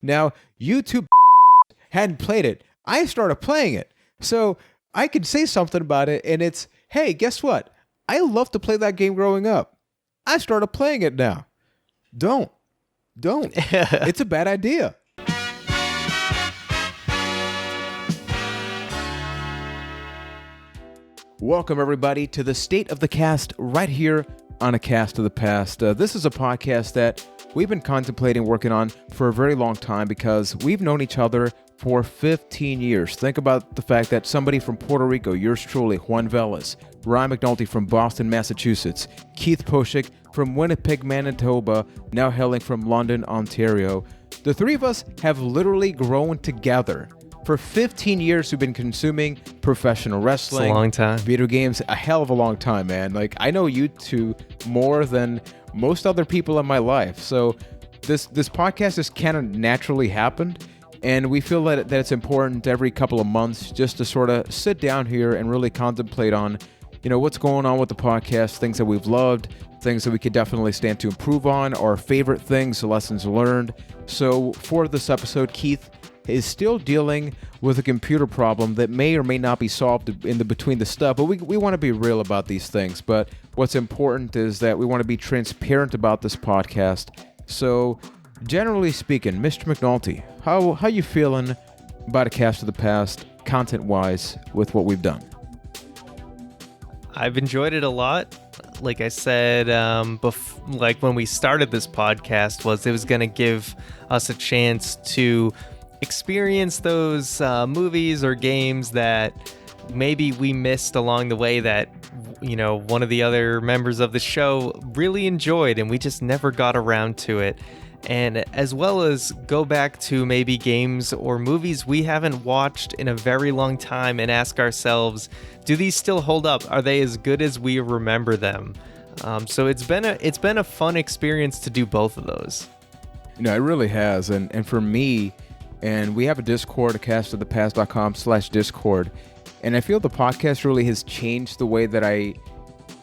Now, you two hadn't played it. I started playing it. So I could say something about it, and it's, hey, guess what? I loved to play that game growing up. I started playing it now. Don't. It's a bad idea. Welcome, everybody, to the State of the Cast right here on A Cast of the Past. This is a podcast that we've been contemplating working on for a very long time because we've known each other for 15 years. Think about the fact that somebody from Puerto Rico, yours truly, Juan Velez, Ryan McNulty from Boston, Massachusetts, Keith Poshik from Winnipeg, Manitoba, now hailing from London, Ontario. The three of us have literally grown together. For 15 years, we've been consuming professional wrestling. It's a long time. Video games, a hell of a long time, man. Like, I know you two more than most other people in my life. So this podcast just kind of naturally happened. And we feel that it's important every couple of months just to sort of sit down here and really contemplate on, what's going on with the podcast, things that we've loved, things that we could definitely stand to improve on, our favorite things, lessons learned. So for this episode, Keith is still dealing with a computer problem that may or may not be solved in between the stuff, but we want to be real about these things. But what's important is that we want to be transparent about this podcast. So generally speaking, Mr. McNulty, how you feeling about A Cast of the Past, content-wise, with what we've done? I've enjoyed it a lot. Like I said, like when we started this podcast, it was going to give us a chance to experience those movies or games that maybe we missed along the way that, one of the other members of the show really enjoyed and we just never got around to it. And as well as go back to maybe games or movies we haven't watched in a very long time and ask ourselves, do these still hold up? Are they as good as we remember them? So it's been a fun experience to do both of those. It really has. And for me, and we have a Discord, acastofthepast.com/Discord. And I feel the podcast really has changed the way that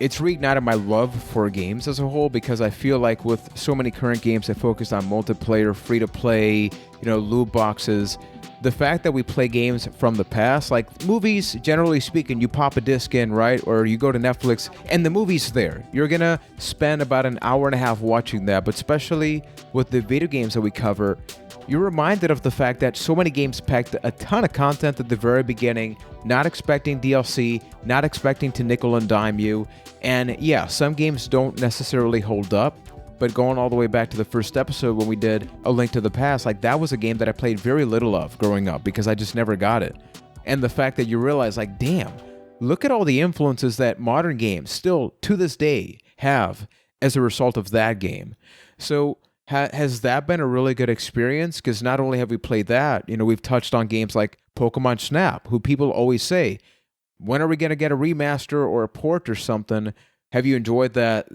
it's reignited my love for games as a whole, because I feel like with so many current games that focus on multiplayer, free-to-play, loot boxes, the fact that we play games from the past, like movies, generally speaking, you pop a disc in, right? Or you go to Netflix and the movie's there. You're going to spend about an hour and a half watching that, but especially with the video games that we cover, you're reminded of the fact that so many games packed a ton of content at the very beginning, not expecting DLC, not expecting to nickel and dime you. And yeah, some games don't necessarily hold up, but going all the way back to the first episode when we did A Link to the Past, like that was a game that I played very little of growing up because I just never got it. And the fact that you realize, like, damn, look at all the influences that modern games still to this day have as a result of that game. So has that been a really good experience? Because not only have we played that, we've touched on games like Pokemon Snap, who people always say, when are we going to get a remaster or a port or something? Have you enjoyed that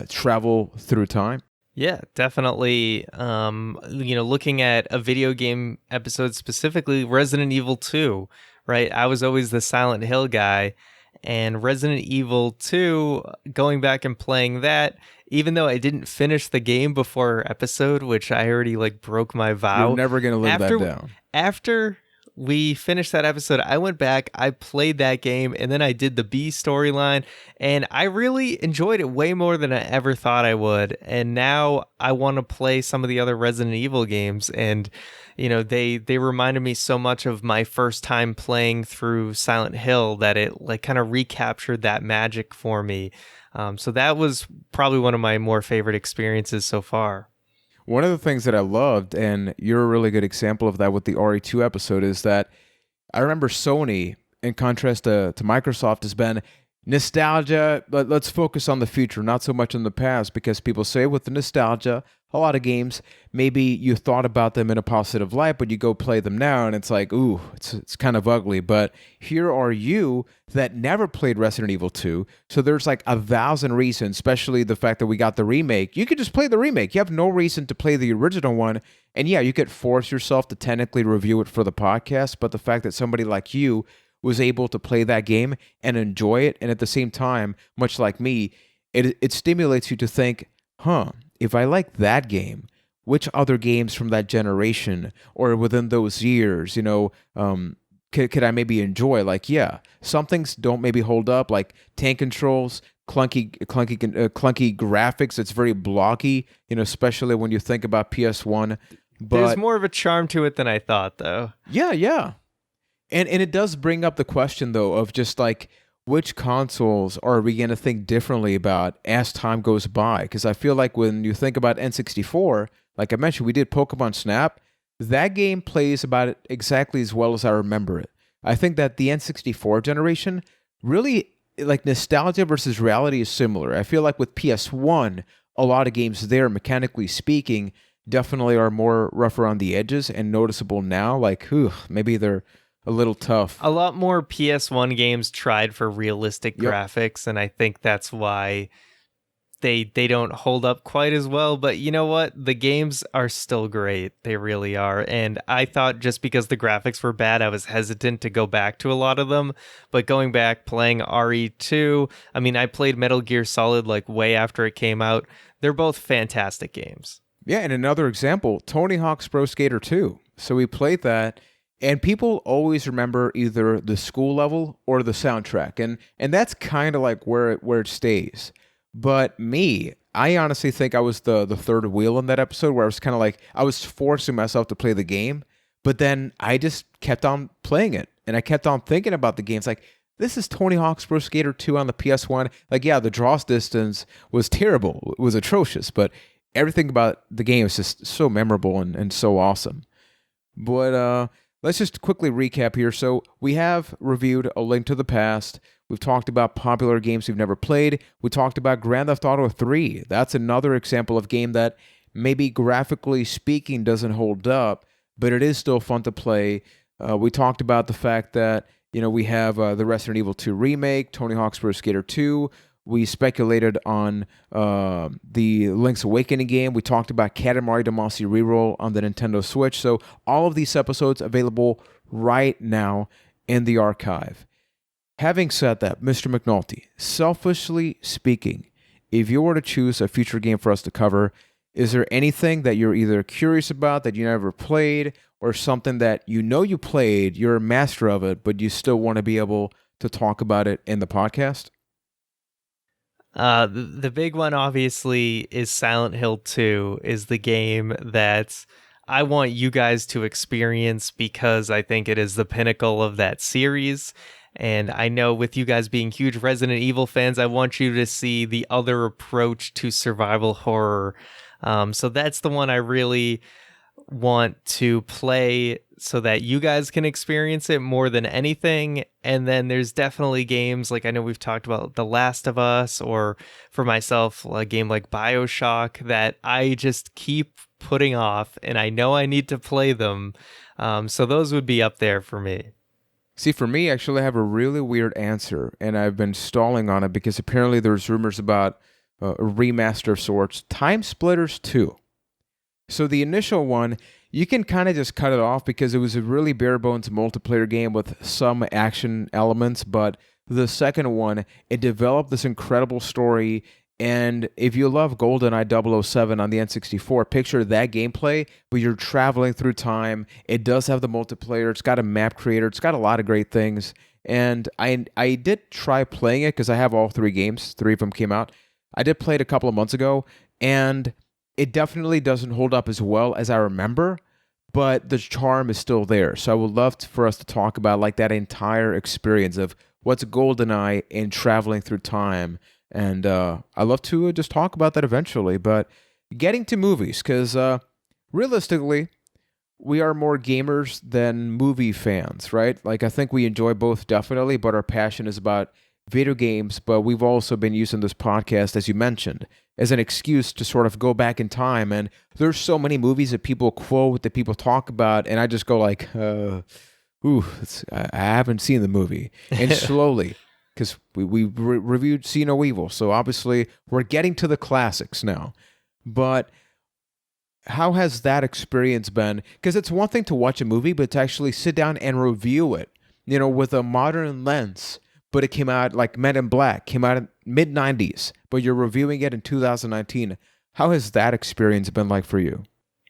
travel through time? Yeah, definitely. Looking at a video game episode, specifically Resident Evil 2, right? I was always the Silent Hill guy. And Resident Evil 2, going back and playing that, even though I didn't finish the game before episode, which I already broke my vow. You're never going to live that down. After we finished that episode, I went back, I played that game, and then I did the B storyline, and I really enjoyed it way more than I ever thought I would. And now I want to play some of the other Resident Evil games, and they reminded me so much of my first time playing through Silent Hill that it kind of recaptured that magic for me. So that was probably one of my more favorite experiences so far. One of the things that I loved, and you're a really good example of that with the RE2 episode, is that I remember Sony, in contrast to Microsoft, has been nostalgia, but let's focus on the future, not so much on the past, because people say with the nostalgia, a lot of games, maybe you thought about them in a positive light, but you go play them now and it's like, ooh, it's kind of ugly. But here are you that never played Resident Evil 2. So there's 1,000 reasons, especially the fact that we got the remake. You could just play the remake. You have no reason to play the original one. And yeah, you could force yourself to technically review it for the podcast. But the fact that somebody like you was able to play that game and enjoy it, and at the same time, much like me, it stimulates you to think, if I like that game, which other games from that generation or within those years, could I maybe enjoy? Like, yeah, some things don't maybe hold up, like tank controls, clunky graphics. It's very blocky, especially when you think about PS1. There's But more of a charm to it than I thought, though. yeah. And it does bring up the question, though, of just like, which consoles are we going to think differently about as time goes by? Because I feel like when you think about N64, like I mentioned, we did Pokemon Snap. That game plays about it exactly as well as I remember it. I think that the N64 generation really, like, nostalgia versus reality is similar. I feel like with PS1, a lot of games there, mechanically speaking, definitely are more rough around the edges and noticeable now. Like, maybe they're a little tough. A lot more PS1 games tried for realistic Yep. graphics, and I think that's why they don't hold up quite as well. But you know what? The games are still great. They really are. And I thought just because the graphics were bad, I was hesitant to go back to a lot of them. But going back, playing RE2, I mean, I played Metal Gear Solid like way after it came out. They're both fantastic games. Yeah, and another example, Tony Hawk's Pro Skater 2. So we played that, and people always remember either the school level or the soundtrack, and that's kind of like where it stays. But me, I honestly think I was the third wheel in that episode, where I was kind of like, I was forcing myself to play the game, but then I just kept on playing it, and I kept on thinking about the games. Like, this is Tony Hawk's Pro Skater 2 on the PS1. Like, yeah, the draw distance was terrible. It was atrocious, but everything about the game is just so memorable and so awesome. But let's just quickly recap here. So we have reviewed A Link to the Past. We've talked about popular games we've never played. We talked about Grand Theft Auto 3. That's another example of game that maybe graphically speaking doesn't hold up, but it is still fun to play. We talked about the fact that, we have the Resident Evil 2 remake, Tony Hawk's Pro Skater 2. We speculated on the Link's Awakening game. We talked about Katamari Damacy Reroll on the Nintendo Switch. So all of these episodes available right now in the archive. Having said that, Mr. McNulty, selfishly speaking, if you were to choose a future game for us to cover, is there anything that you're either curious about that you never played, or something that you played, you're a master of it, but you still want to be able to talk about it in the podcast? The big one, obviously, is Silent Hill 2, is the game that I want you guys to experience because I think it is the pinnacle of that series. And I know with you guys being huge Resident Evil fans, I want you to see the other approach to survival horror. So that's the one I really want to play so that you guys can experience it more than anything. And then there's definitely games like, I know we've talked about The Last of Us, or for myself, a game like BioShock that I just keep putting off, and I know I need to play them. So those would be up there for me. See, for me, actually, I have a really weird answer, and I've been stalling on it because apparently there's rumors about a remaster of sorts, Time Splitters 2. So the initial one, you can kind of just cut it off because it was a really bare bones multiplayer game with some action elements, but the second one, it developed this incredible story. And if you love GoldenEye 007 on the N64, picture that gameplay, but you're traveling through time. It does have the multiplayer. It's got a map creator. It's got a lot of great things. And I did try playing it because I have all three games. 3 of them came out. I did play it a couple of months ago, and it definitely doesn't hold up as well as I remember, but the charm is still there. So I would love for us to talk about like that entire experience of what's GoldenEye and traveling through time. And I'd love to just talk about that eventually. But getting to movies, because realistically, we are more gamers than movie fans, right? Like, I think we enjoy both definitely, but our passion is about video games. But we've also been using this podcast, as you mentioned, as an excuse to sort of go back in time. And there's so many movies that people quote, that people talk about, and I just go like, I haven't seen the movie. And slowly, because we reviewed See No Evil, so obviously we're getting to the classics now. But how has that experience been? Because it's one thing to watch a movie, but to actually sit down and review it, with a modern lens. But it came out like Men in Black, came out in mid-90s, but you're reviewing it in 2019. How has that experience been like for you?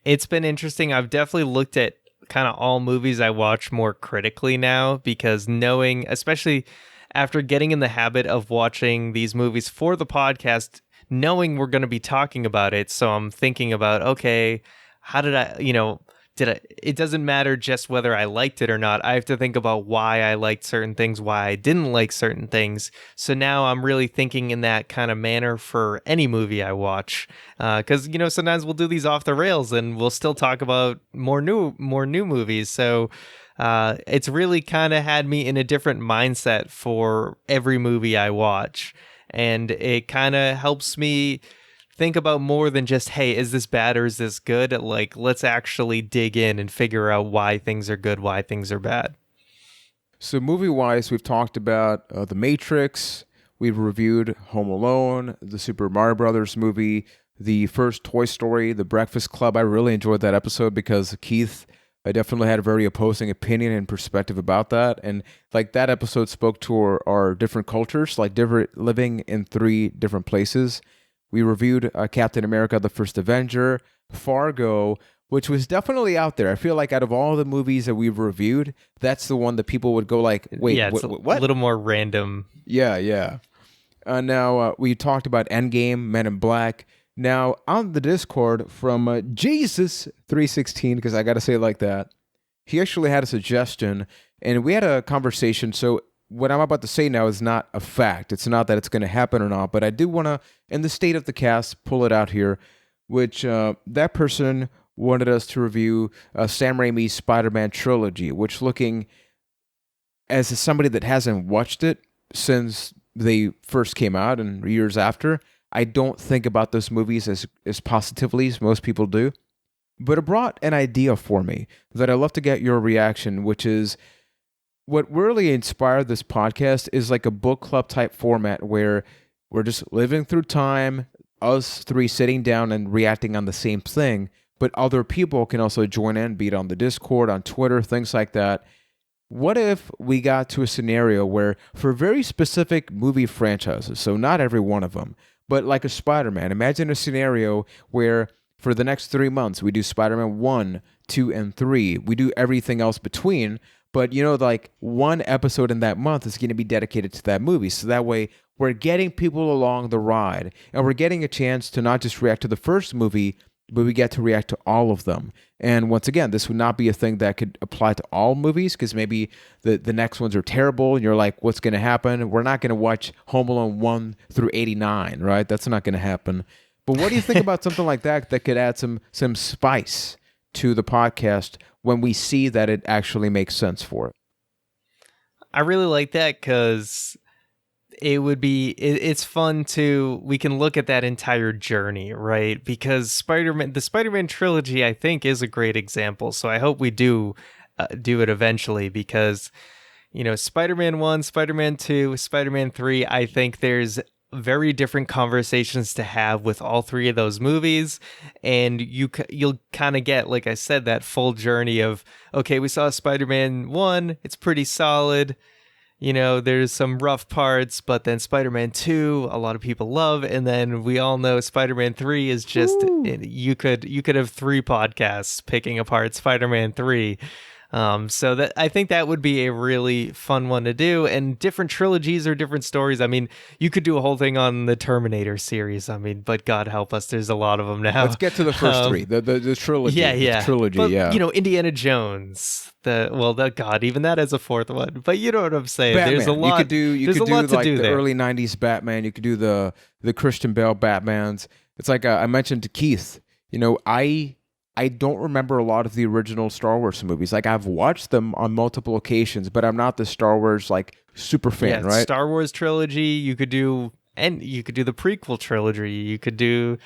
It's been interesting. I've definitely looked at kind of all movies I watch more critically now, because knowing, especially after getting in the habit of watching these movies for the podcast, knowing we're going to be talking about it. So I'm thinking about, okay, how did I, it doesn't matter just whether I liked it or not. I have to think about why I liked certain things, why I didn't like certain things. So now I'm really thinking in that kind of manner for any movie I watch. Because, sometimes we'll do these off the rails and we'll still talk about more new movies. So it's really kind of had me in a different mindset for every movie I watch. And it kind of helps me think about more than just, hey, is this bad or is this good? Like, let's actually dig in and figure out why things are good, why things are bad. So movie-wise, we've talked about The Matrix. We've reviewed Home Alone, the Super Mario Brothers movie, the first Toy Story, The Breakfast Club. I really enjoyed that episode because Keith, I definitely had a very opposing opinion and perspective about that. And like that episode spoke to our different cultures, like different living in 3 different places. We reviewed Captain America, The First Avenger, Fargo, which was definitely out there. I feel like out of all the movies that we've reviewed, that's the one that people would go like, wait, yeah, it's what? A little more random. Yeah. Now, we talked about Endgame, Men in Black. Now, on the Discord from Jesus316, because I got to say it like that, he actually had a suggestion, and we had a conversation. So what I'm about to say now is not a fact. It's not that it's going to happen or not, but I do want to, in the state of the cast, pull it out here, which that person wanted us to review Sam Raimi's Spider-Man Trilogy, which, looking as somebody that hasn't watched it since they first came out and years after, I don't think about those movies as positively as most people do. But it brought an idea for me that I'd love to get your reaction, which is, what really inspired this podcast is like a book club type format where we're just living through time, us 3 sitting down and reacting on the same thing, but other people can also join in, be it on the Discord, on Twitter, things like that. What if we got to a scenario where, for very specific movie franchises, so not every one of them, but like a Spider-Man, imagine a scenario where for the next 3 months we do Spider-Man 1, 2, and 3. We do everything else between, but like one episode in that month is going to be dedicated to that movie. So that way we're getting people along the ride, and we're getting a chance to not just react to the first movie, but we get to react to all of them. And once again, this would not be a thing that could apply to all movies, because maybe the next ones are terrible and you're like, what's going to happen? We're not going to watch Home Alone 1 through 89, right? That's not going to happen. But what do you think about something like that could add some spice to the podcast when we see that it actually makes sense for it? I really like that, because it's fun we can look at that entire journey, right? Because the Spider-Man trilogy, I think, is a great example. So I hope we do it eventually, because, Spider-Man 1, Spider-Man 2, Spider-Man 3, I think there's very different conversations to have with all 3 of those movies, and you'll kind of get, like I said, that full journey of, okay, we saw Spider-Man 1, it's pretty solid, there's some rough parts, but then Spider-Man 2, a lot of people love, and then we all know Spider-Man 3 is just, you could have 3 podcasts picking apart Spider-Man 3. So that, I think that would be a really fun one to do, and different trilogies or different stories. I mean, you could do a whole thing on the Terminator series. I mean, but God help us, there's a lot of them now. Let's get to the first 3, the trilogy. Yeah. The trilogy, but, yeah. Indiana Jones, God, even that as a 4th one. But you know what I'm saying? Batman. There's a lot. You could do like the there. early 90s Batman. You could do the Christian Bale Batmans. It's like I mentioned to Keith, I don't remember a lot of the original Star Wars movies. Like, I've watched them on multiple occasions, but I'm not the Star Wars super fan, right? Star Wars trilogy, you could do the prequel trilogy, you could do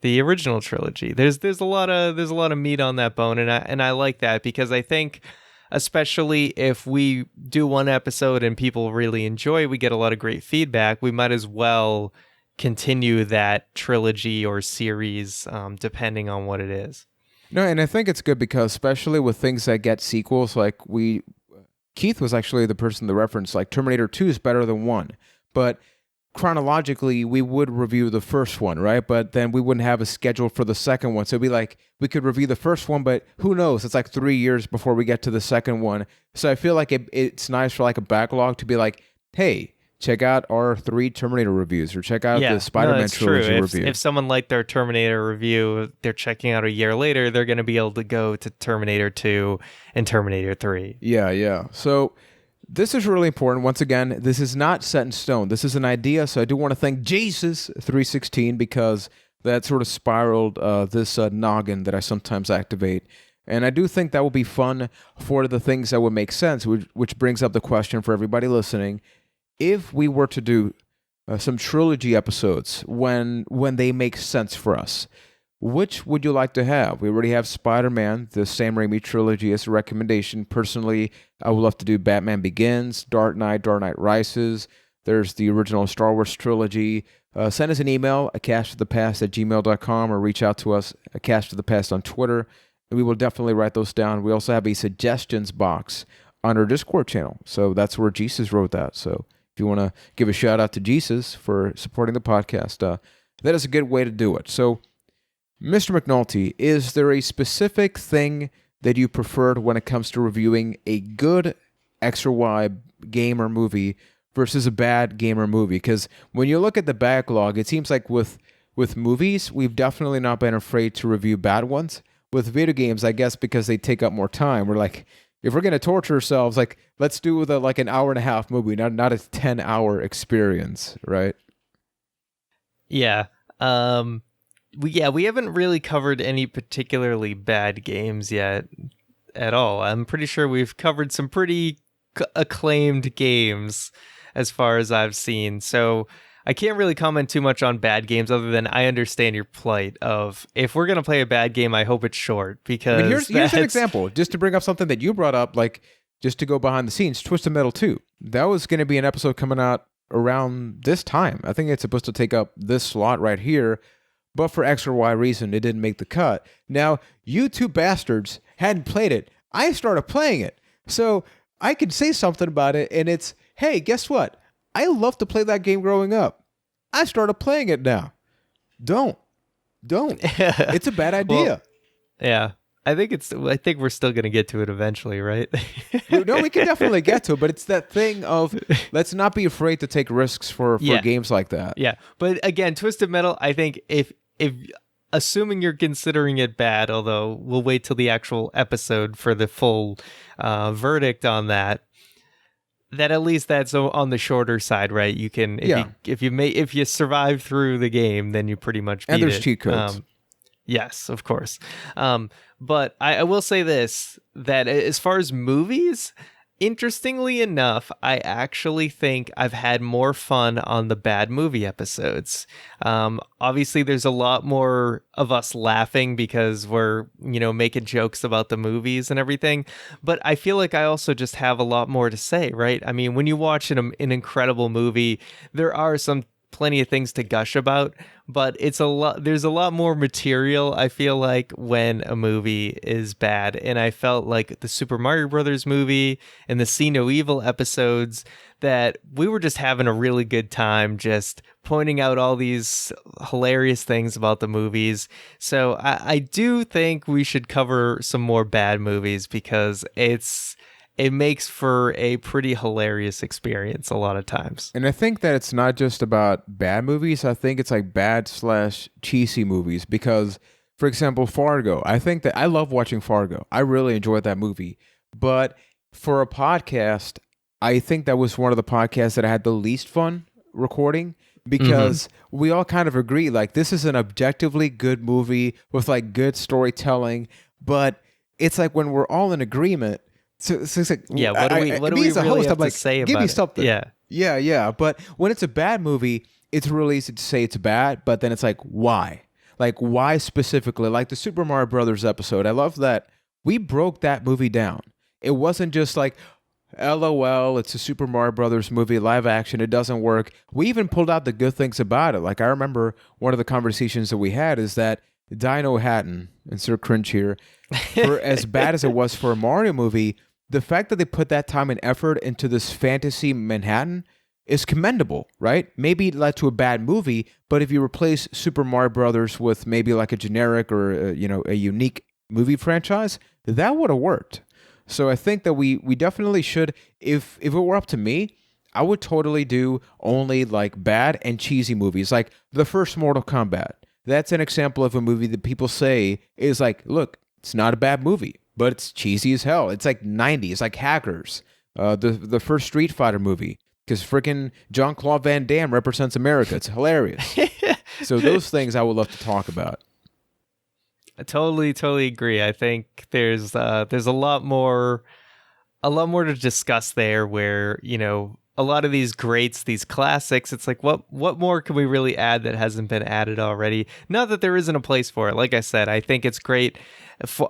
the original trilogy. There's a lot of meat on that bone, and I like that, because I think, especially if we do one episode and people really enjoy it, we get a lot of great feedback, we might as well continue that trilogy or series, depending on what it is. No, and I think it's good because, especially with things that get sequels, Keith was actually the person that referenced, like, Terminator 2 is better than 1. But chronologically, we would review the first one, right? But then we wouldn't have a schedule for the second one. So it'd be like, we could review the first one, but who knows? It's like 3 years before we get to the second one. So I feel like it's nice for like a backlog to be like, hey, check out our 3 Terminator reviews, or check out the Spider-Man trilogy review. If someone liked their Terminator review, they're checking out a year later, they're going to be able to go to Terminator 2 and Terminator 3. Yeah. So this is really important. Once again, this is not set in stone. This is an idea, so I do want to thank Jesus 316 because that sort of spiraled this noggin that I sometimes activate. And I do think that will be fun for the things that would make sense, which brings up the question for everybody listening. If we were to do some trilogy episodes when they make sense for us, which would you like to have? We already have Spider-Man, the Sam Raimi trilogy as a recommendation. Personally, I would love to do Batman Begins, Dark Knight Rises. There's the original Star Wars trilogy. Send us an email, acastofthepast@gmail.com, or reach out to us, acastofthepast on Twitter, and we will definitely write those down. We also have a suggestions box on our Discord channel, so that's where Jesus wrote that. So if you want to give a shout out to Jesus for supporting the podcast, that is a good way to do it. So, Mr. McNulty, is there a specific thing that you preferred when it comes to reviewing a good X or Y game or movie versus a bad game or movie? Because when you look at the backlog, it seems like with movies, we've definitely not been afraid to review bad ones. With video games, I guess because they take up more time, we're like, if we're going to torture ourselves, like, let's do like an hour and a half movie, not a 10-hour experience, right? Yeah. We haven't really covered any particularly bad games yet at all. I'm pretty sure we've covered some pretty acclaimed games as far as I've seen. So I can't really comment too much on bad games other than I understand your plight of, if we're going to play a bad game, I hope it's short, because here's an example, just to bring up something that you brought up, like just to go behind the scenes, Twisted Metal 2. That was going to be an episode coming out around this time. I think it's supposed to take up this slot right here, but for X or Y reason, it didn't make the cut. Now, you two bastards hadn't played it. I started playing it. So I could say something about it, and it's, hey, guess what? I loved to play that game growing up. I started playing it now. Don't. It's a bad idea. Well, yeah. I think we're still going to get to it eventually, right? No, we can definitely get to it, but it's that thing of, let's not be afraid to take risks for games like that. Yeah. But again, Twisted Metal, I think if assuming you're considering it bad, although we'll wait till the actual episode for the full verdict on that, at least that's on the shorter side, right? You can, if you survive through the game, then you pretty much beat it. And there's cheat codes. Yes, of course. But I will say this, that as far as movies, interestingly enough, I actually think I've had more fun on the bad movie episodes. Obviously, there's a lot more of us laughing because we're, making jokes about the movies and everything. But I feel like I also just have a lot more to say, right? I mean, when you watch an incredible movie, there are plenty of things to gush about, but there's a lot more material, I feel like, when a movie is bad. And I felt like the Super Mario Brothers movie and the See No Evil episodes, that we were just having a really good time just pointing out all these hilarious things about the movies. So I do think we should cover some more bad movies, because it makes for a pretty hilarious experience a lot of times. And I think that it's not just about bad movies. I think it's like bad/cheesy movies, because, for example, Fargo. I think that I love watching Fargo. I really enjoyed that movie. But for a podcast, I think that was one of the podcasts that I had the least fun recording, because we all kind of agree, like, this is an objectively good movie with like good storytelling, but it's like when we're all in agreement. So it's like, what do we really have to say about it? Give me something. Yeah. But when it's a bad movie, it's really easy to say it's bad, but then it's like, why? Like, why specifically? Like the Super Mario Brothers episode, I love that we broke that movie down. It wasn't just like, LOL, it's a Super Mario Brothers movie, live action, it doesn't work. We even pulled out the good things about it. Like, I remember one of the conversations that we had is that Dino Hatton, insert cringe here, for as bad as it was for a Mario movie, the fact that they put that time and effort into this fantasy Manhattan, is commendable, right? Maybe it led to a bad movie, but if you replace Super Mario Brothers with maybe like a generic or a unique movie franchise, that would have worked. So I think that we definitely should. If it were up to me, I would totally do only like bad and cheesy movies, like the first Mortal Kombat. That's an example of a movie that people say is like, look, it's not a bad movie, but it's cheesy as hell. It's like 90s, like Hackers, the first Street Fighter movie, because freaking Jean-Claude Van Damme represents America. It's hilarious. So those things I would love to talk about. I totally agree. I think there's a lot more to discuss there where, a lot of these greats, these classics, it's like what more can we really add that hasn't been added already? Not that there isn't a place for it. Like I said, I think it's great,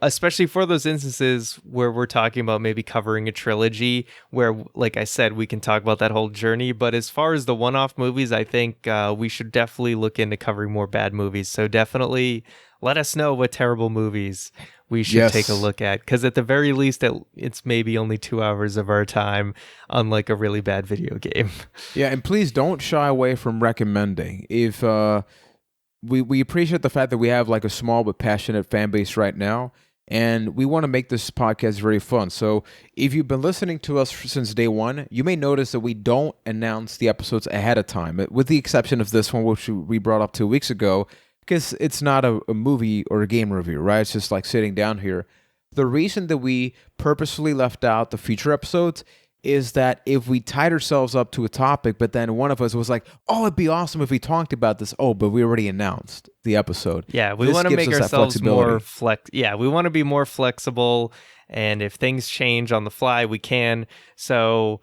especially for those instances where we're talking about maybe covering a trilogy where, like I said, we can talk about that whole journey. But as far as the one-off movies, I think we should definitely look into covering more bad movies. So definitely let us know what terrible movies we should take a look at, because at the very least it's maybe only 2 hours of our time, unlike a really bad video game. Yeah, and please don't shy away from recommending. If we appreciate the fact that we have like a small but passionate fan base right now, and we want to make this podcast very fun. So if you've been listening to us since day one, you may notice that we don't announce the episodes ahead of time, with the exception of this one, which we brought up 2 weeks ago, because it's not a movie or a game review, right? It's just like sitting down here. The reason that we purposefully left out the future episodes is that if we tied ourselves up to a topic, but then one of us was like, oh, it'd be awesome if we talked about this. Oh, but we already announced the episode. Yeah, we want to make ourselves more Yeah, we want to be more flexible. And if things change on the fly, we can. So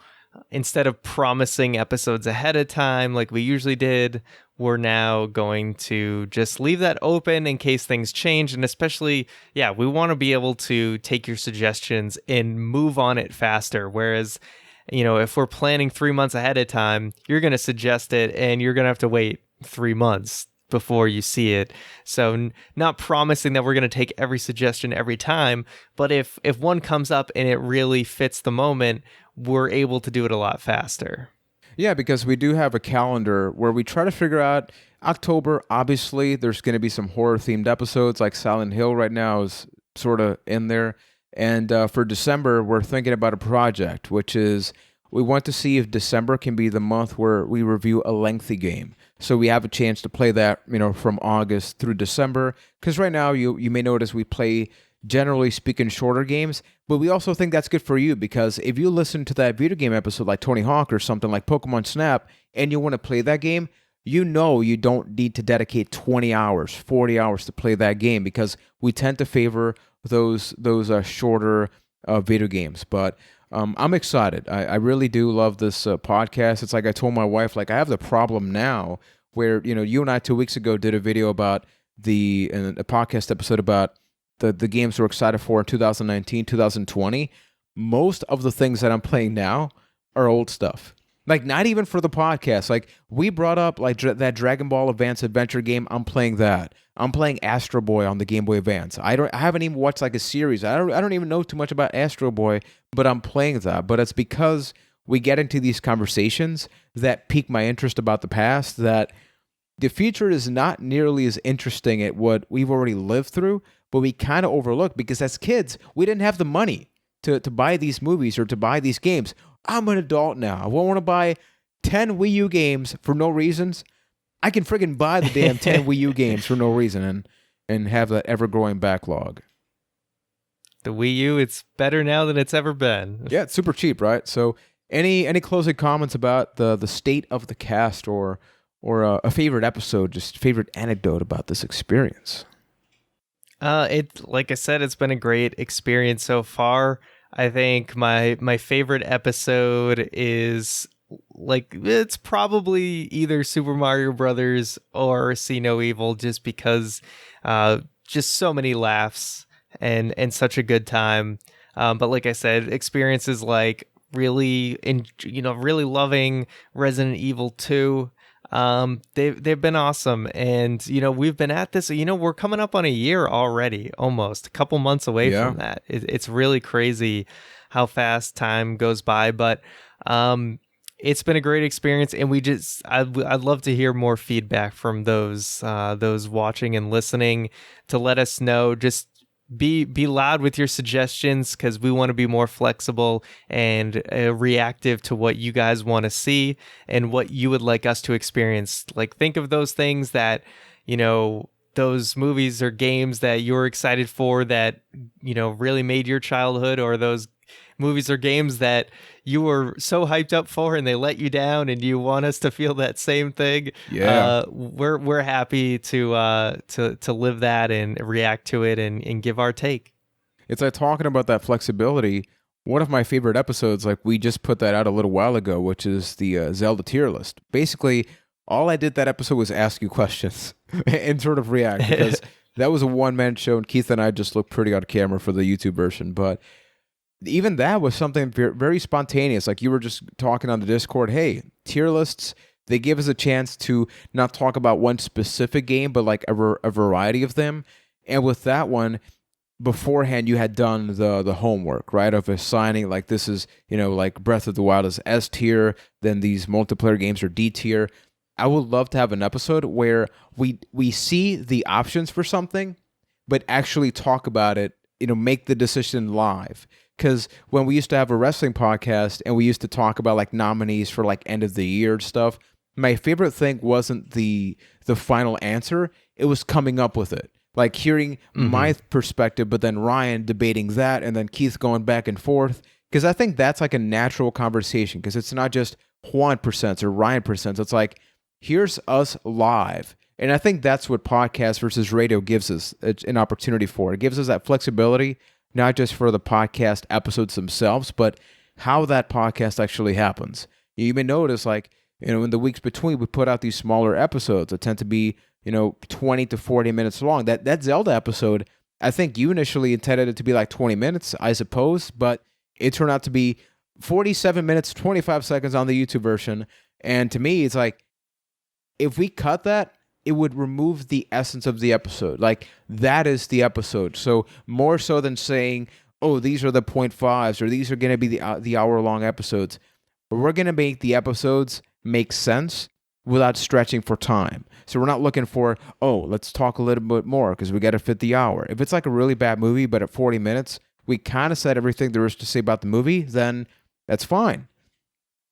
instead of promising episodes ahead of time like we usually did, we're now going to just leave that open in case things change. And especially, we want to be able to take your suggestions and move on it faster. Whereas, if we're planning 3 months ahead of time, you're going to suggest it and you're going to have to wait 3 months before you see it. So not promising that we're going to take every suggestion every time, but if one comes up and it really fits the moment, we're able to do it a lot faster. Yeah, because we do have a calendar where we try to figure out October. Obviously, there's going to be some horror-themed episodes, like Silent Hill right now is sort of in there. And for December, we're thinking about a project, which is we want to see if December can be the month where we review a lengthy game. So we have a chance to play that, from August through December. Because right now, you may notice we play, generally speaking, shorter games, but we also think that's good for you, because if you listen to that video game episode like Tony Hawk or something like Pokemon Snap and you want to play that game, you don't need to dedicate 20 hours, 40 hours to play that game, because we tend to favor those shorter video games. But I'm excited. I really do love this podcast. It's like I told my wife, like I have the problem now where, you and I 2 weeks ago did a video about a podcast episode about the games we're excited for in 2019, 2020, most of the things that I'm playing now are old stuff. Like, not even for the podcast. Like, we brought up like that Dragon Ball Advance Adventure game. I'm playing that. I'm playing Astro Boy on the Game Boy Advance. I haven't even watched like a series. I don't even know too much about Astro Boy, but I'm playing that. But it's because we get into these conversations that pique my interest about the past, that the future is not nearly as interesting at what we've already lived through, but we kind of overlook, because as kids, we didn't have the money to buy these movies or to buy these games. I'm an adult now. I want to buy 10 Wii U games for no reasons. I can friggin' buy the damn 10 Wii U games for no reason and have that ever-growing backlog. The Wii U, it's better now than it's ever been. Yeah, it's super cheap, right? So any closing comments about the state of the cast or a favorite episode, just favorite anecdote about this experience? Like I said, it's been a great experience so far. I think my favorite episode is it's probably either Super Mario Brothers or See No Evil, just because just so many laughs and such a good time. But like I said, experiences like really loving Resident Evil 2. They've been awesome, and we've been at this. We're coming up on a year already, almost a couple months away from that. It's really crazy how fast time goes by. But It's been a great experience, and I'd love to hear more feedback from those watching and listening to let us know. Just be loud with your suggestions, because we want to be more flexible and reactive to what you guys want to see and what you would like us to experience. Like, think of those things that, those movies or games that you're excited for that, really made your childhood, or those movies or games that you were so hyped up for and they let you down, and you want us to feel that same thing. We're happy to live that and react to it and give our take. It's like talking about that flexibility. One of my favorite episodes, like we just put that out a little while ago, which is the Zelda tier list. Basically, all I did that episode was ask you questions and sort of react, because that was a one-man show, and Keith and I just looked pretty on camera for the YouTube version. But even that was something very spontaneous. Like, you were just talking on the Discord, hey, tier lists, they give us a chance to not talk about one specific game, but like a variety of them. And with that one, beforehand, you had done the homework, right, of assigning, like, this is, like Breath of the Wild is S tier, then these multiplayer games are D tier. I would love to have an episode where we see the options for something, but actually talk about it, make the decision live. Because when we used to have a wrestling podcast and we used to talk about like nominees for like end of the year stuff, my favorite thing wasn't the final answer. It was coming up with it. Like hearing my perspective, but then Ryan debating that, and then Keith going back and forth. Because I think that's like a natural conversation, because it's not just Juan presents or Ryan presents. It's like, here's us live. And I think that's what podcast versus radio gives us an opportunity for. It gives us that flexibility, not just for the podcast episodes themselves, but how that podcast actually happens. You may notice, like, in the weeks between, we put out these smaller episodes that tend to be, 20 to 40 minutes long. That Zelda episode, I think you initially intended it to be like 20 minutes, I suppose, but it turned out to be 47 minutes, 25 seconds on the YouTube version. And to me, it's like, if we cut that, it would remove the essence of the episode. Like, that is the episode. So more so than saying, oh, these are the 0.5s or these are going to be the hour-long episodes, we're going to make the episodes make sense without stretching for time. So we're not looking for, oh, let's talk a little bit more because we got to fit the hour. If it's like a really bad movie, but at 40 minutes, we kind of said everything there is to say about the movie, then that's fine.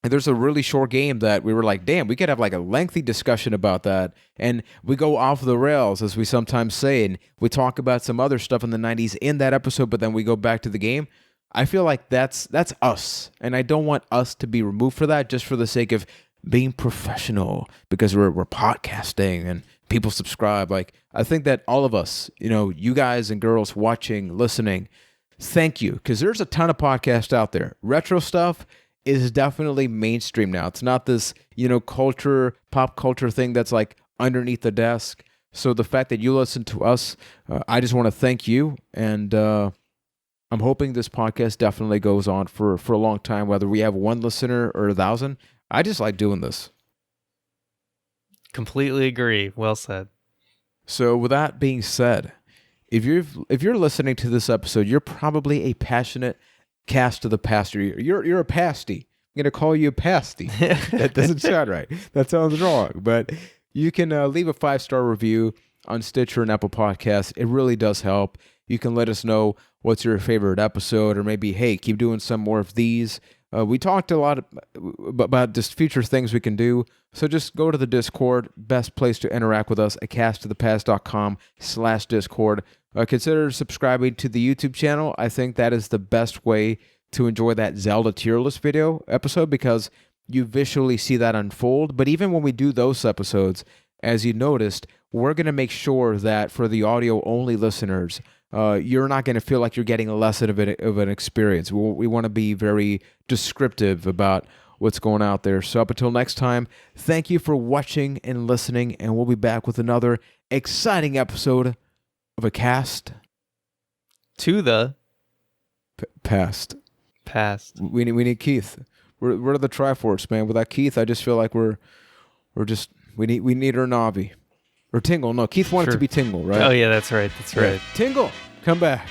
And there's a really short game that we were like, damn, we could have like a lengthy discussion about that. And we go off the rails, as we sometimes say, and we talk about some other stuff in the 90s in that episode, but then we go back to the game. I feel like that's us. And I don't want us to be removed for that, just for the sake of being professional, because we're podcasting and people subscribe. Like, I think that all of us, you guys and girls watching, listening, thank you. Because there's a ton of podcasts out there. Retro stuff is definitely mainstream now. It's not this, pop culture thing that's like underneath the desk. So the fact that you listen to us, I just want to thank you. And I'm hoping this podcast definitely goes on for a long time, whether we have one listener or 1,000. I just like doing this. Completely agree. Well said. So with that being said, if you're listening to this episode, you're probably a passionate cast to the pastor. You're a pasty. I'm going to call you a pasty. That doesn't sound right. That sounds wrong. But you can leave a 5-star review on Stitcher and Apple Podcasts. It really does help. You can let us know what's your favorite episode, or maybe, hey, keep doing some more of these. We talked a lot about just future things we can do. So just go to the Discord. Best place to interact with us at casttothepast.com/Discord. Consider subscribing to the YouTube channel. I think that is the best way to enjoy that Zelda tier list video episode, because you visually see that unfold. But even when we do those episodes, as you noticed, we're going to make sure that for the audio-only listeners, you're not going to feel like you're getting less of an experience. We want to be very descriptive about what's going out there. So up until next time, thank you for watching and listening, and we'll be back with another exciting episode of a cast to the past. We need Keith. We're the Triforce, man. Without Keith, I just feel like we need our Navi or Tingle. No, Keith wanted to be Tingle, right? Oh yeah, that's right. Tingle, come back.